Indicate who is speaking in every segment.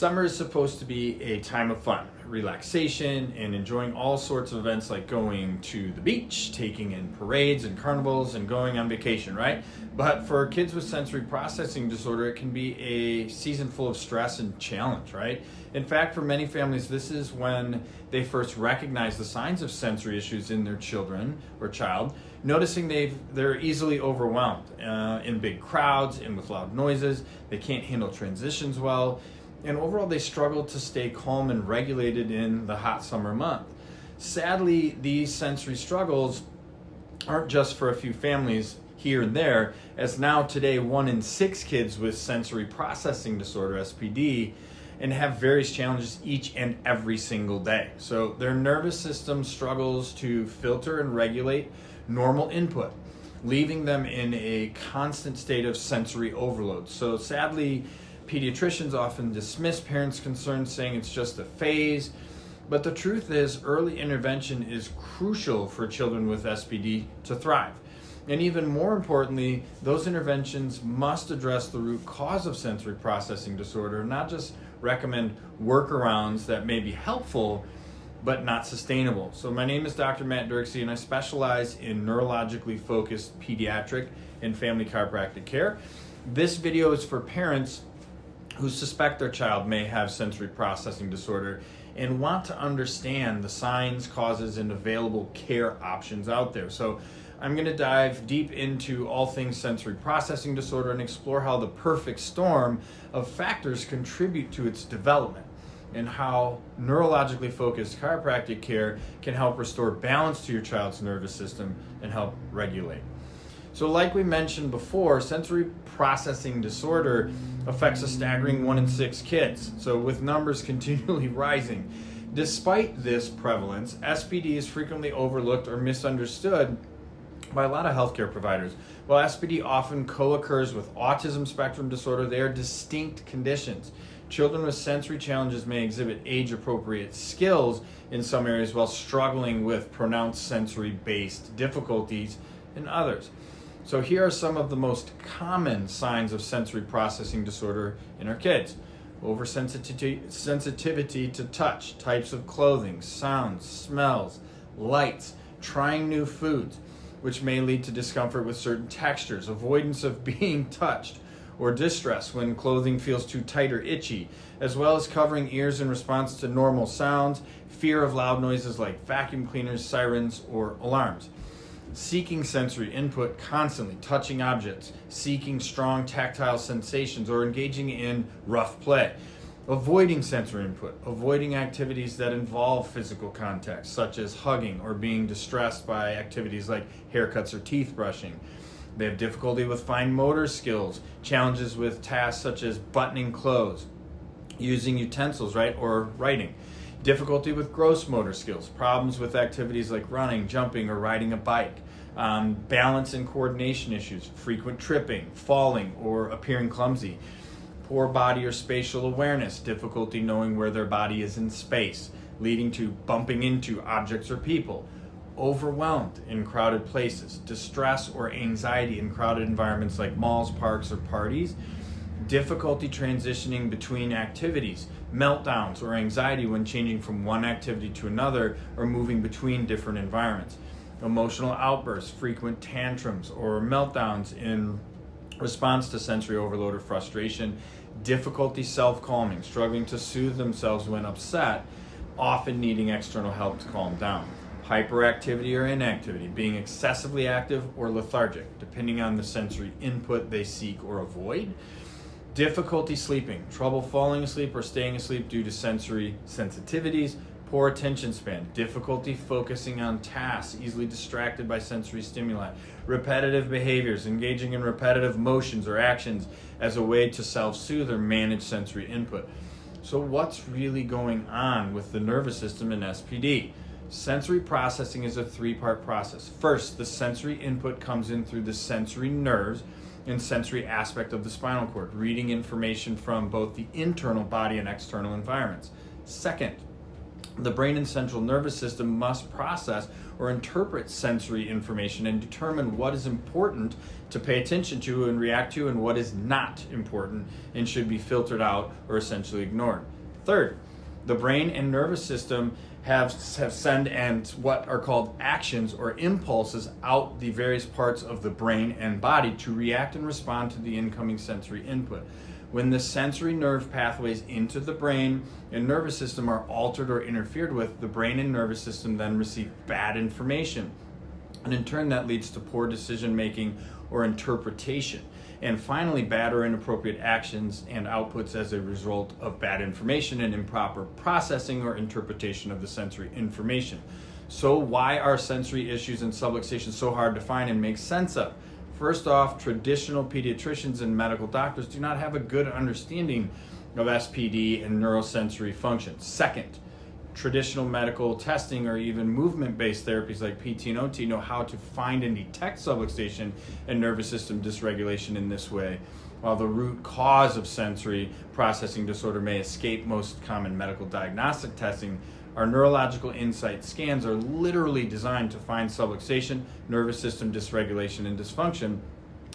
Speaker 1: Summer is supposed to be a time of fun, relaxation, and enjoying all sorts of events like going to the beach, taking in parades and carnivals, and going on vacation, right? But for kids with sensory processing disorder, it can be a season full of stress and challenge, right? In fact, for many families, this is when they first recognize the signs of sensory issues in their children or child, noticing they're easily overwhelmed in big crowds and with loud noises. They can't handle transitions well. And overall, they struggle to stay calm and regulated in the hot summer month. Sadly, these sensory struggles aren't just for a few families here and there, as now today 1 in 6 kids with sensory processing disorder, SPD, and have various challenges each and every single day. So their nervous system struggles to filter and regulate normal input, leaving them in a constant state of sensory overload. So sadly, pediatricians often dismiss parents' concerns, saying it's just a phase. But the truth is, early intervention is crucial for children with SPD to thrive. And even more importantly, those interventions must address the root cause of sensory processing disorder, not just recommend workarounds that may be helpful, but not sustainable. So my name is Dr. Matt Dirkse, and I specialize in neurologically focused pediatric and family chiropractic care. This video is for parents who suspect their child may have sensory processing disorder and want to understand the signs, causes, and available care options out there. So I'm going to dive deep into all things sensory processing disorder and explore how the perfect storm of factors contribute to its development, and how neurologically focused chiropractic care can help restore balance to your child's nervous system and help regulate. So like we mentioned before, sensory processing disorder affects a staggering 1 in 6 kids, so with numbers continually rising. Despite this prevalence, SPD is frequently overlooked or misunderstood by a lot of healthcare providers. While SPD often co-occurs with autism spectrum disorder, they are distinct conditions. Children with sensory challenges may exhibit age-appropriate skills in some areas while struggling with pronounced sensory-based difficulties in others. So here are some of the most common signs of sensory processing disorder in our kids. Oversensitivity to touch, types of clothing, sounds, smells, lights, trying new foods, which may lead to discomfort with certain textures, avoidance of being touched, or distress when clothing feels too tight or itchy, as well as covering ears in response to normal sounds, fear of loud noises like vacuum cleaners, sirens, or alarms. Seeking sensory input constantly, touching objects, seeking strong tactile sensations, or engaging in rough play. Avoiding sensory input, avoiding activities that involve physical contact, such as hugging or being distressed by activities like haircuts or teeth brushing. They have difficulty with fine motor skills, challenges with tasks such as buttoning clothes, using utensils, right, or writing. Difficulty with gross motor skills, problems with activities like running, jumping, or riding a bike. Balance and coordination issues, frequent tripping, falling, or appearing clumsy. Poor body or spatial awareness, difficulty knowing where their body is in space, leading to bumping into objects or people. Overwhelmed in crowded places, distress or anxiety in crowded environments like malls, parks, or parties. Difficulty transitioning between activities, meltdowns or anxiety when changing from one activity to another or moving between different environments. Emotional outbursts, frequent tantrums or meltdowns in response to sensory overload or frustration. Difficulty self-calming, struggling to soothe themselves when upset, often needing external help to calm down. Hyperactivity or inactivity, being excessively active or lethargic, depending on the sensory input they seek or avoid. Difficulty sleeping, trouble falling asleep or staying asleep due to sensory sensitivities. Poor attention span, difficulty focusing on tasks, easily distracted by sensory stimuli. Repetitive behaviors, engaging in repetitive motions or actions as a way to self-soothe or manage sensory input. So what's really going on with the nervous system in SPD? Sensory processing is a 3-part process. First, the sensory input comes in through the sensory nerves and sensory aspect of the spinal cord, reading information from both the internal body and external environments. Second, The brain and central nervous system must process or interpret sensory information and determine what is important to pay attention to and react to, and what is not important and should be filtered out or essentially ignored. Third, the brain and nervous system have send and what are called actions or impulses out the various parts of the brain and body to react and respond to the incoming sensory input. When the sensory nerve pathways into the brain and nervous system are altered or interfered with, the brain and nervous system then receive bad information. And in turn, that leads to poor decision making or interpretation. And finally, bad or inappropriate actions and outputs as a result of bad information and improper processing or interpretation of the sensory information. So why are sensory issues and subluxation so hard to find and make sense of? First off, traditional pediatricians and medical doctors do not have a good understanding of SPD and neurosensory function. Second, traditional medical testing or even movement-based therapies like PT and OT know how to find and detect subluxation and nervous system dysregulation in this way. While the root cause of sensory processing disorder may escape most common medical diagnostic testing, our neurological insight scans are literally designed to find subluxation, nervous system dysregulation, and dysfunction,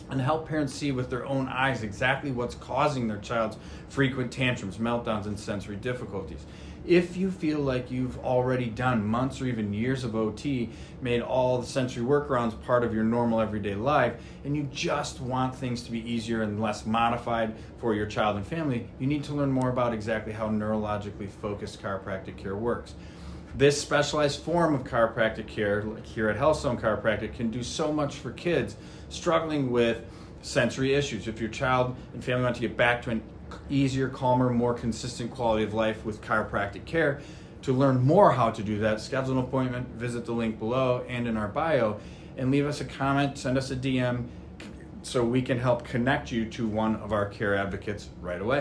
Speaker 1: and help parents see with their own eyes exactly what's causing their child's frequent tantrums, meltdowns, and sensory difficulties. If you feel like you've already done months or even years of OT, made all the sensory workarounds part of your normal everyday life, and you just want things to be easier and less modified for your child and family, you need to learn more about exactly how neurologically focused chiropractic care works. This specialized form of chiropractic care, like here at HealthZone Chiropractic, can do so much for kids struggling with sensory issues. If your child and family want to get back to an easier, calmer, more consistent quality of life with chiropractic care, to learn more how to do that, schedule an appointment, visit the link below and in our bio, and leave us a comment, send us a DM so we can help connect you to one of our care advocates right away.